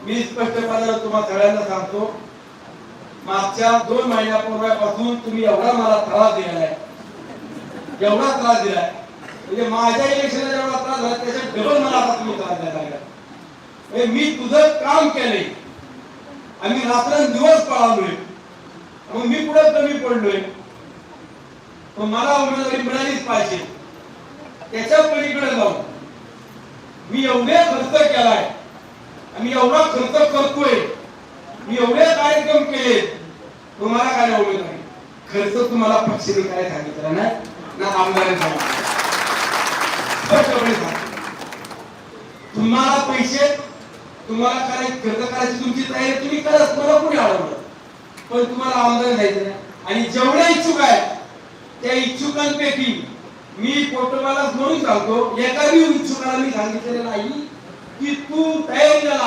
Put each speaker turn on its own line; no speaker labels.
मी स्पष्टपणे तुम्हाला सगळ्यांना सांगतो, मागच्या 2 महिन्यापूर्वीपासून तुम्ही एवढा मला त्रास दिलाय, एवढा त्रास दिलाय, म्हणजे माझ्या इलेक्शनला जेवढा त्रास झाला त्याच्या डबल मला आता तुम्ही त्रास द्यायला लागला. मी तुझं काम केलंय, आम्ही रात्रंदिवस पळालोय, मग मी पुढे कमी पडलोय, पण मला उमेदवारी मिळालीच पाहिजे. त्याच्या पलीकडे जाऊन मी एवढे खर्च केलाय, आम्ही एवढा खर्च करतोय, मी एवढे कार्यक्रम केले, तुम्हाला काय एवढं नाही खर्च तुम्हाला पक्षाने काय सांगितलं ना आमदारांनी सांगितलं. तुम्हाला पैसे तुम्हाला खर्च करायची तुमची तयारी तुम्ही करा, तुम्हाला कोणी अडवलं, पण तुम्हाला आमदार जायचं नाही. आणि जेवढे इच्छुक आहेत त्या इच्छुकांपैकी मी पोटोबाला म्हणून सांगतो, एका इच्छुकाला मी सांगितलेलं नाही की तू तयारीला